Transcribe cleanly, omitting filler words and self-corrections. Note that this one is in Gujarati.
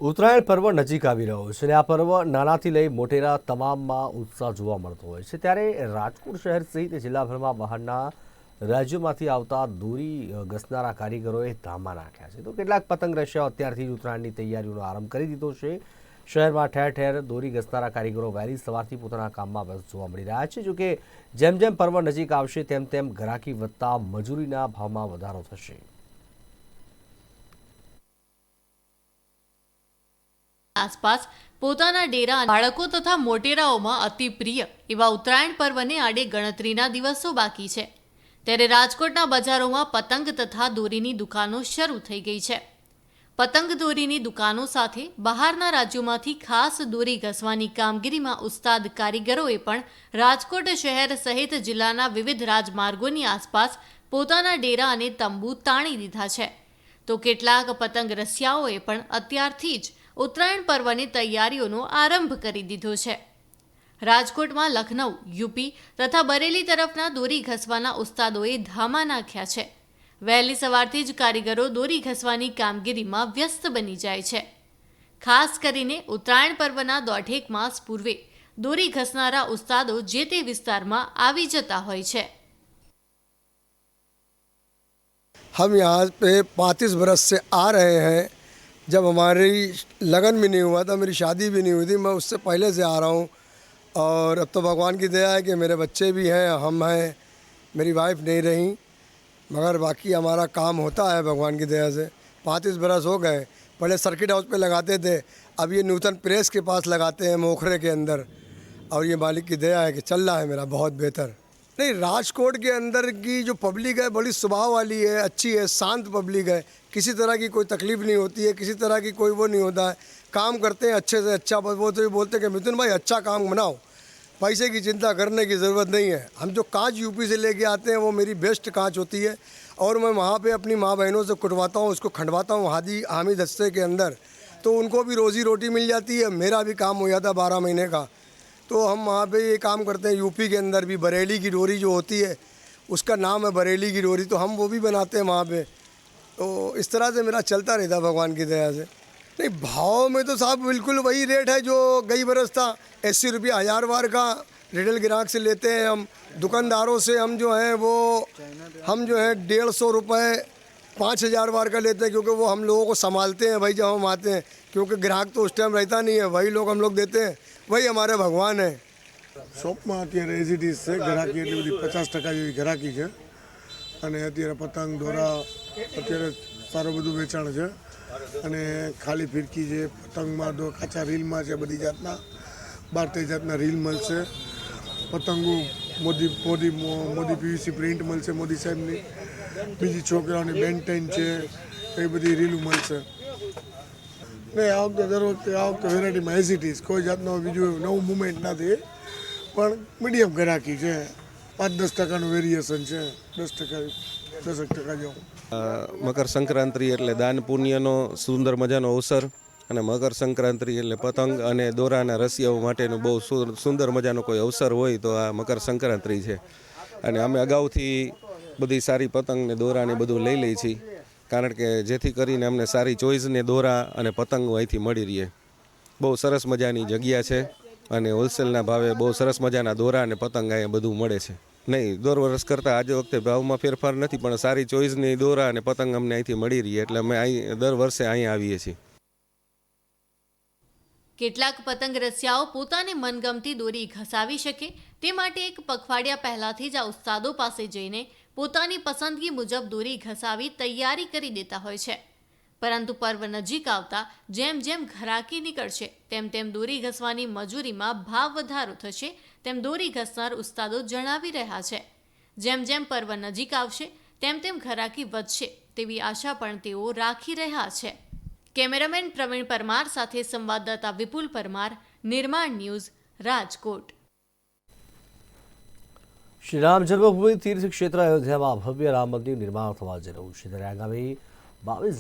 ઉત્તરાયણ પર્વ નજીક આવી રહ્યો છે અને આ પર્વ નાનાથી લઈ મોટેરા તમામમાં ઉત્સાહ જોવા મળતો હોય છે। ત્યારે રાજકોટ શહેર સહિત જિલ્લાભરમાં બહારના રાજ્યોમાંથી આવતા દોરી ઘસનારા કારીગરોએ ધામા નાખ્યા છે। તો કેટલાક પતંગ રશિયાઓ અત્યારથી જ ઉત્તરાયણની તૈયારીઓનો આરંભ કરી દીધો છે। શહેરમાં ઠેર ઠેર દોરી ઘસનારા કારીગરો વહેલી સવારથી પોતાના કામમાં વ્યસ્ત જોવા મળી રહ્યા છે। જોકે જેમ જેમ પર્વ નજીક આવશે તેમ તેમ ગ્રાહકી વધતા મજૂરીના ભાવમાં વધારો થશે। આસપાસ પોતાના ડેરા બાળકો તથા મોટેરાઓમાં અતિ પ્રિય એવા ઉત્તરાયણ પર્વને આડે ગણતરીના દિવસો બાકી છે। ત્યારે રાજકોટના બજારોમાં પતંગ તથા દોરીની દુકાનો શરૂ થઈ ગઈ છે। પતંગ દોરીની દુકાનો સાથે બહારના રાજ્યોમાંથી ખાસ દોરી ઘસવાની કામગીરીમાં ઉસ્તાદ કારીગરોએ પણ રાજકોટ શહેર સહિત જિલ્લાના વિવિધ રાજમાર્ગોની આસપાસ પોતાના ડેરા અને તંબુ તાણી દીધા છે। તો કેટલાક પતંગ રસિયાઓએ પણ અત્યારથી જ ઉત્તરાયણ પર્વની તૈયારીઓનો આરંભ કરી દીધો છે। રાજકોટમાં લખનઉ, યુપી તથા બરેલી તરફના દોરી ઘસવાના ઉસ્તાદોએ ધામા નાખ્યા છે। વહેલી સવારથી જ કારીગરો દોરી ઘસવાની કામગીરીમાં વ્યસ્ત બની જાય છે। ખાસ કરીને ઉત્તરાયણ પર્વના દોઢેક માસ પૂર્વે દોરી ઘસનારા ઉસ્તાદો જે તે વિસ્તારમાં આવી જતા હોય છે। हम यहाँ पे 35 बरस से आ रहे हैं। जब हमारी लगन भी नहीं हुआ था, मेरी शादी भी नहीं हुई थी, मैं उससे पहले से आ रहा हूँ। और अब तो भगवान की दया है कि मेरे बच्चे भी हैं, हम हैं, मेरी वाइफ नहीं रही, मगर बाकी हमारा काम होता है भगवान की दया से। 35 बरस हो गए। पहले सर्किट हाउस पे लगाते थे, अब ये नूतन प्रेस के पास लगाते हैं मोखरे के अंदर। और ये मालिक की दया है कि चल रहा है मेरा बहुत बेहतर। नहीं, राजकोट के अंदर की जो पब्लिक है बड़ी स्वभाव वाली है, अच्छी है, शांत पब्लिक है। किसी तरह की कोई तकलीफ़ नहीं होती है, किसी तरह की कोई वो नहीं होता है। काम करते हैं अच्छे से अच्छा। वो तो ये बोलते हैं कि मिथुन भाई अच्छा काम बनाओ, पैसे की चिंता करने की ज़रूरत नहीं है। हम जो कांच यूपी से लेके आते हैं वो मेरी बेस्ट कांच होती है और मैं वहाँ पे अपनी माँ बहनों से कुटवाता हूँ, उसको खंडवाता हूँ हामिद हस्ते के अंदर, तो उनको भी रोज़ी रोटी मिल जाती है, मेरा भी काम हो जाता है 12 महीने का। तो हम वहाँ पे ये काम करते हैं। यूपी के अंदर भी बरेली की डोरी जो होती है उसका नाम है बरेली की डोरी, तो हम वो भी बनाते हैं वहाँ पे। तो इस तरह से मेरा चलता रहता है भगवान की दया से। नहीं, भाव में तो साहब बिल्कुल वही रेट है जो गई बरस था। 80 रुपया 1000 बार का रिटेल ग्राहक से लेते हैं हम। दुकानदारों से हम जो है वो हम जो है 150 रुपये 5000 बार का लेते हैं, क्योंकि वो हम लोगों को संभालते हैं भाई जब हम आते हैं, क्योंकि ग्राहक तो उस टाइम रहता नहीं है, वही लोग हम लोग देते हैं, वही हमारे भगवान है। શોપમાં અત્યારે એઝ ઇટ ઇઝ છે ગ્રાહકી એટલી બધી 50% જેવી ગ્રાહકી છે અને અત્યારે પતંગ દોરા અત્યારે સારું બધું વેચાણ છે અને ખાલી ફિરકી છે, પતંગમાં કાચા રીલમાં છે, બધી જાતના 12-13 જાતના રીલ મળશે। પતંગો મોદી મોદી મોદી પીવીસી પ્રિન્ટ મળશે મોદી સાહેબની, બીજી છોકરાઓની બેન્ટેન છે, એ બધી રીલું મળશે। નહીં, આ વખતે વેરાયટીમાં એઝ ઇટ ઇઝ કોઈ જાતનો બીજું નવું મુવમેન્ટ નથી, પણ મીડિયમ ગ્રાહકી છે। 5-10% વેરિએશન છે, 10% જેવું। મકર સંક્રાંતિ એટલે દાન પુણ્યનો સુંદર મજાનો અવસર અને મકર સંક્રાંતિ એટલે પતંગ અને દોરાના રસિયાઓ માટેનું બહુ સુંદર મજાનો કોઈ અવસર હોય તો આ મકર સંક્રાંતિ છે। અને અમે અગાઉથી બધી સારી પતંગ ને દોરા ને બધું લઈ લઈએ છીએ, કારણ કે જેથી કરીને અમને સારી ચોઈસને દોરા અને પતંગો અહીંથી મળી રહે। બહુ સરસ મજાની જગ્યા છે અને હોલસેલના ભાવે બહુ સરસ મજાના દોરા અને પતંગ અહીંયા બધું મળે છે। નહીં, દર વર્ષ કરતાં આજે વખતે ભાવમાં ફેરફાર નથી, પણ સારી ચોઈસની દોરા અને પતંગ અમને અહીંથી મળી રહી એટલે અમે અહીં દર વર્ષે અહીંયા આવીએ છીએ। કેટલાક પતંગ રસિયાઓ પોતાને મનગમતી દોરી ઘસાવી શકે તે માટે એક પખવાડિયા પહેલાથી જ આ ઉસ્તાદો પાસે જઈને પોતાની પસંદગી મુજબ દોરી ઘસાવી તૈયારી કરી દેતા હોય છે। પરંતુ પર્વ નજીક આવતા જેમ જેમ ઘરાકી નીકળશે તેમ તેમ દોરી ઘસવાની મજૂરીમાં ભાવ વધારો થશે તેમ દોરી ઘસનાર ઉસ્તાદો જણાવી રહ્યા છે। જેમ જેમ પર્વ નજીક આવશે તેમ તેમ ઘરાકી વધશે તેવી આશા પણ તેઓ રાખી રહ્યા છે। કેમેરામેન પ્રવીણ પરમાર સાથે સંવાદદાતા વિપુલ પરમાર, નિર્માણ ન્યૂઝ, રાજકોટ। શ્રી રામ જન્મભૂમિ તીર્થ ક્ષેત્ર અયોધ્યામાં ભવ્ય રામ મંદિર નિર્માણ થવા જઈ રહ્યું છે। ત્યારે આગામી 22